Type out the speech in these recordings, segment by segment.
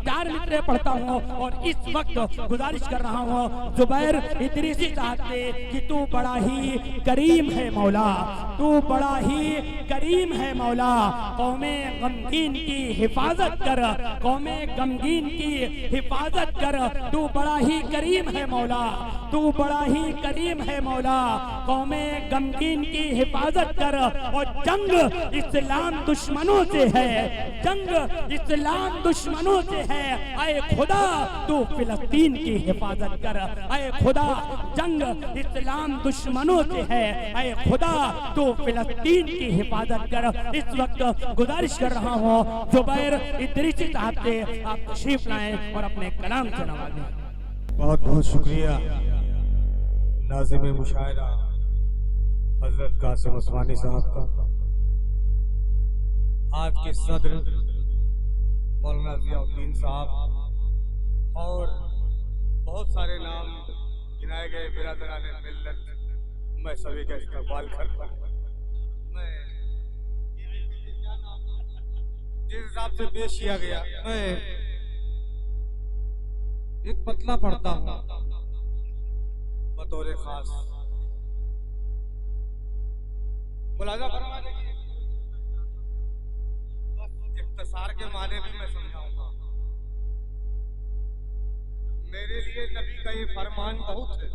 चार मिसरे पढ़ता हूँ और इस वक्त गुजारिश कर रहा हूँ जुबैर इदरीसी साहब से कि तू बड़ा ही करीम है मौला, तू बड़ा ही करीम है मौला। कौमे गमगीन की हिफाजत कर, कौमे गमगीन की हिफाजत कर, तू बड़ा ही करीम है मौला, तू बड़ा ही करीम है मौला। कौमे गमगीन की हिफाजत कर। और जंग इस्लाम दुश्मनों से है, जंग इस्लाम दुश्मनों से है। आए खुदा तू फिलिस्तीन की हिफाजत कर, आए खुदा जंग इस्लाम दुश्मनों से है। आए खुदा तू फिलिस्तीन की हिफाजत कर। इस वक्त गुजारिश कर रहा हूँ जुबैर इदरीसी साहब से आप तशरीफ लाएं और अपने कलाम से नवाजें। बहुत बहुत शुक्रिया नाज़िम मुशायरा हजरत कासिम उस्मानी साहब का। आज के सदर मौलाना ज़ियाउद्दीन साहब और बहुत सारे नाम गिनाए गए बिरादरान मिल्लत, मैं सभी का इस्तकबाल करता हूँ। मैं जिस हिसाब से पेश किया गया, मैं एक पतला पढ़ता हूँ बतौर खास। मुलाजा फरमा देखिए, बस इख्तिसार के माने भी मैं समझाऊंगा। मेरे लिए नबी का ये फरमान बहुत है,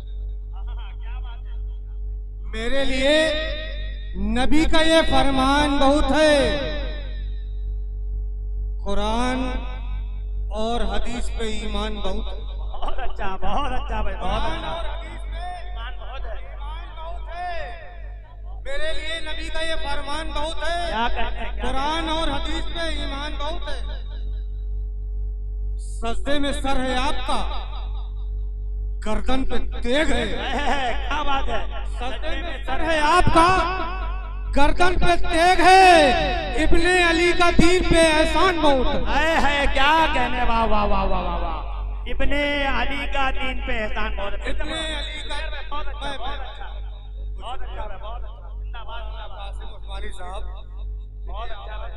मेरे लिए नबी का ये फरमान बहुत है। कुरान और हदीस पे ईमान बहुत है। बहुत अच्छा भाई, बहुत अच्छा। मेरे लिए नबी का ये फरमान बहुत है। क्या कहते हैं? कुरान और हदीस पे ईमान बहुत है। सजदे में सर है आपका, गर्दन पे तेग है। क्या बात है? सजदे में सर है आपका, गर्दन पे तेग है। इब्ने अली का दीन पे एहसान बहुत है। क्या कहने, वाह वाह वाह वाह वाह वाह। इब्ने अली का दीन पे एहसान बहुत है। इब्ने अली का बहुत अच्छा, बहुत अच्छा, बहुत अच्छा, बहुत अच्छा। जिंदाबाद कासिम उस्मानी साहब, बहुत अच्छा भाई।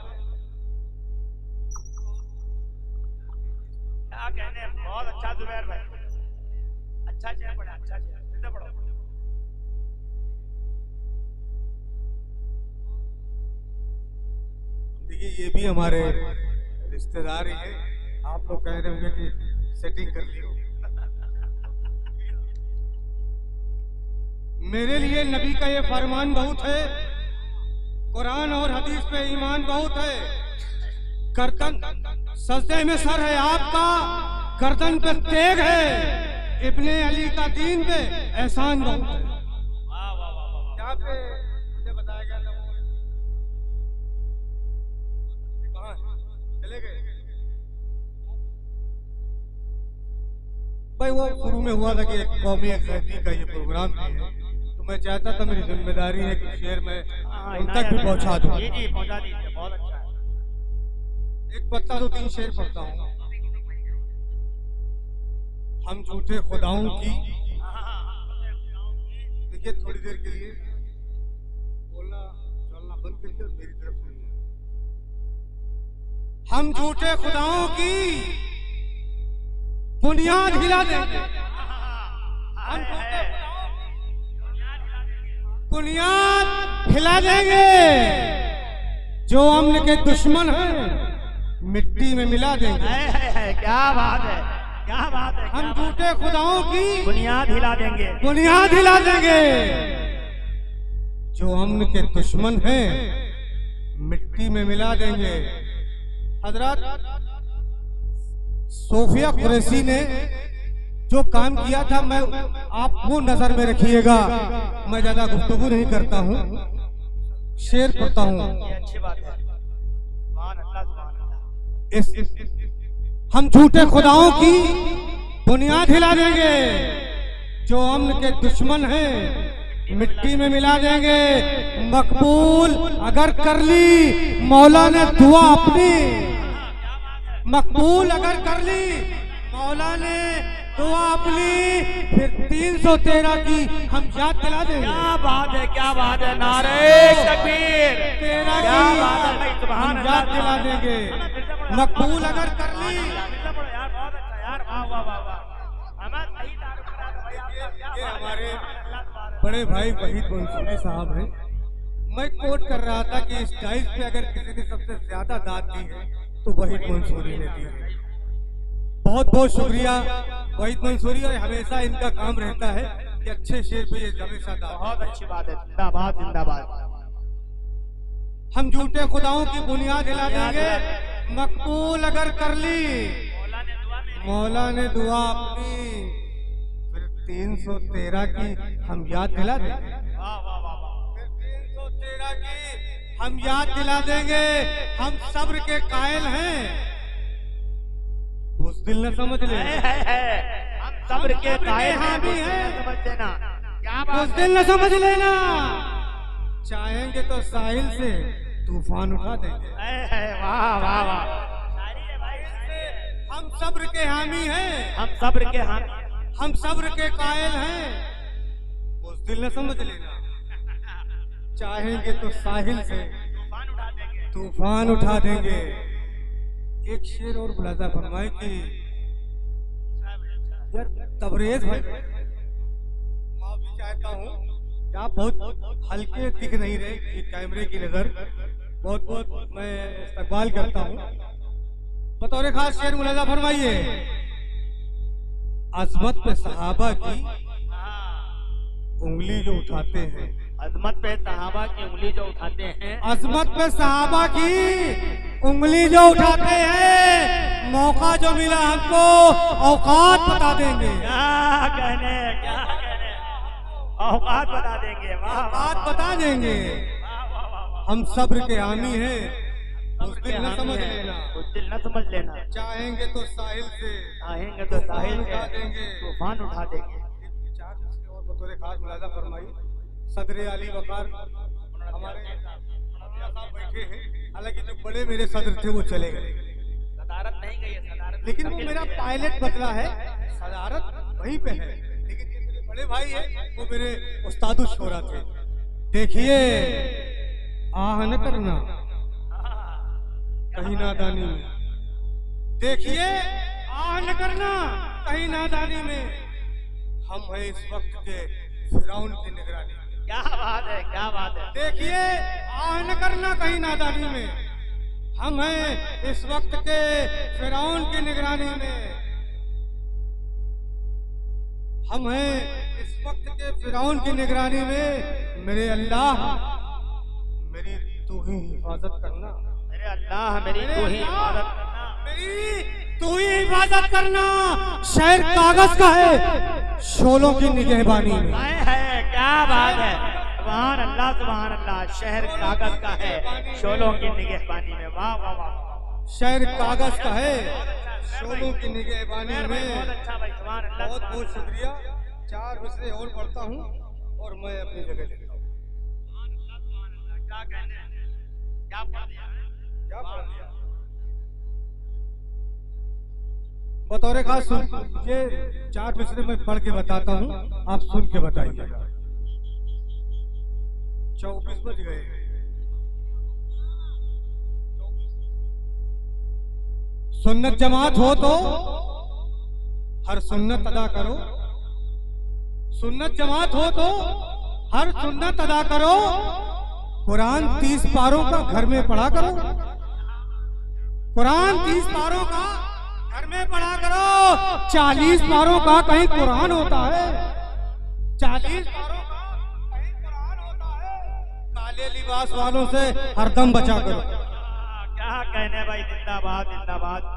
क्या कहने, बहुत अच्छा जुबैर भाई, अच्छा चेयर पड़ा, अच्छा चेयर, सीधे पढ़ो। देखिए ये भी हमारे रिश्तेदार ही हैं। आप लोग कह रहे होंगे कि सेटिंग कर लियो। मेरे लिए नबी का ये फरमान बहुत है। कुरान और हदीस पे ईमान बहुत है। गर्दन सजदे में सर है आपका, गर्दन पे तेग है। इब्ने अली का दीन पे एहसान बहुत है। यहाँ पे मुझे बताया गया था, चले गए भाई। वो शुरू में हुआ था कि एक कौमी यकजहती का ये प्रोग्राम भी है, तो मैं चाहता था, मेरी जिम्मेदारी है कि शेर में उन तक भी पहुंचा दूं। जी जी, पहुंचा दीजिए, बहुत अच्छा है। एक पत्ता तो 3 शेर पढ़ता हूँ। हम झूठे खुदाओं की, देखिए थोड़ी देर के लिए बोलना चलना बंद करिए और मेरी तरफ सुनिए। हम झूठे खुदाओं की बुनियाद हिला देंगे। हम झूठे बुनियाद हिला देंगे। जो अमन के दुश्मन हैं मिट्टी में मिला देंगे। क्या बात है, क्या बात है। हम झूठे खुदाओं की बुनियाद हिला देंगे, बुनियाद हिला देंगे। जो अमन के दुश्मन हैं मिट्टी में मिला देंगे। हजरत सोफिया कुरैशी ने जो काम किया था, मैं आप वो नजर में रखिएगा। मैं ज्यादा गुफ्तगू नहीं करता हूँ, शेर पढ़ता हूँ। अच्छी बात है। हम झूठे खुदाओं की बुनियाद हिला देंगे। जो अमन के दुश्मन हैं मिट्टी में मिला देंगे। मकबूल अगर कर ली मौला ने दुआ अपनी, मकबूल अगर कर ली मौला ने दुआ अपनी फिर 313 की हम याद दिला देंगे। क्या बात है, क्या बात है, नारे तकबीर, तेरा क्या की बात है भाई, सुभान हम अल्लाह, याद दिला देंगे। मकबूल अगर कर ली यार बहुत अच्छा यार, वाह वाह वाह वाह, हमें सही तारीफ करा दो भाई आप। ये हमारे बड़े भाई वहीद मंसूरी साहब हैं। मैं कोट कर रहा था कि इस टाइप पे अगर किसी ने सबसे ज्यादा दाद दी है तो वहीद मंसूरी ने दी है। बहुत बहुत शुक्रिया वहीद मंसूरी, और हमेशा इनका काम रहता है कि अच्छे शेर पे ये हमेशा दाद। बहुत अच्छी बात है, जिंदाबाद जिंदाबाद। हम झूठे खुदाओं की बुनियाद हिला देंगे। मकबूल अगर कर ली मौला ने दुआ अपनी फिर 313 की हम याद दिला देंगे। वाह वाह वाह वाह, फिर 313 की हम याद दिला देंगे। हम सब्र के कायल हैं, बुज़दिल न समझ ले। हम सब्र के कायल हैं, हामी हैं, समझ लेना। क्या बात है, बुज़दिल न समझ लेना। चाहेंगे तो साहिल से तूफान उठा देंगे। वाह वाह वाह, हम सब्र के हामी हैं, हम सब्र के हामी, हम सब्र के कायल हैं, बुज़दिल न समझ लेना। चाहेंगे तो साहिल से तूफान उठा देंगे। एक शेर और मुलाजा फरमाए कि यार तबरेज भाई, माफी चाहता हूँ कि आप बहुत हल्के दिख नहीं रहे कि कैमरे की नजर। बहुत बहुत मैं इस्तकबाल करता हूँ। बतौर खास शेर मुलाजा फरमाइए। अजमत पे सहाबा की उंगली जो उठाते हैं, अजमत पे सहाबा की उंगली जो उठाते हैं, अजमत पे सहाबा की उंगली जो उठाते हैं, मौका जो मिला हमको औकात बता देंगे। क्या कहने, क्या कहने, औकात बता देंगे। वाह औकात बता देंगे। हम सब्र के हामी हैं, बुज़दिल न समझ लेना। बुज़दिल न समझ लेना। चाहेंगे तो साहिल से, चाहेंगे तो साहिल उठा से देंगे, तूफान उठा देंगे। चार दूसरे और बतौर खास मुलाजा फरमाई। सदर अली वकार हमारे साहब बैठे हैं। हालांकि जो बड़े मेरे सदर थे वो चले गए, सदारत नहीं गई है, सदारत, लेकिन वो मेरा पायलट बदला है, सदारत वहीं पे है। लेकिन ये मेरे बड़े भाई है, वो मेरे उस्तादु शोरा थे। देखिए आह न करना कहीं नादानी में, देखिए आह न करना कहीं नादानी में। हम हैं इस वक्त के फिरौन की निगरानी में। क्या बात है, क्या बात है। देखिए आह न करना कहीं नादानी में। हम हैं इस वक्त के फिरौन की निगरानी में। हम हैं इस वक्त के फिरौन की निगरानी में। मेरे अल्लाह मेरी तू ही हिफाजत करना, मेरे अल्लाह मेरी तू ही इबादत करना, मेरी तू ही हिफाजत करना। शहर कागज का है, शोलों की निगहबानी में। है, क्या बात है। सुभान अल्लाह, सुभान अल्लाह। शहर कागज का है, शोलों की निगहबानी में। वाह वाह वाह। शहर कागज का है, शोलों की निगहबानी में। बहुत अच्छा भाई, सुभान अल्लाह। बहुत बहुत शुक्रिया। 4 मिसरे और पढ़ता हूँ और मैं अपनी जगह लेता हूँ। क्या कहने, क्या पढ़ दिया, क्या पढ़ दिया? बतौर खास सुन, ये 4 मिसरे मैं पढ़ के बताता हूँ, आप सुन के बताइए। 24 बज गए। सुन्नत जमात हो तो हर सुन्नत अदा करो। सुन्नत जमात हो तो हर सुन्नत अदा करो। कुरान 30 पारों का घर में पढ़ा करो। कुरान 30 पारों का घर में पढ़ा करो। 40 पारों का कहीं कुरान होता है, 40 पारों का कहीं कुरान होता है। काले लिबास वालों से हरदम बचा करो। क्या कहने भाई, जिंदाबाद जिंदाबाद।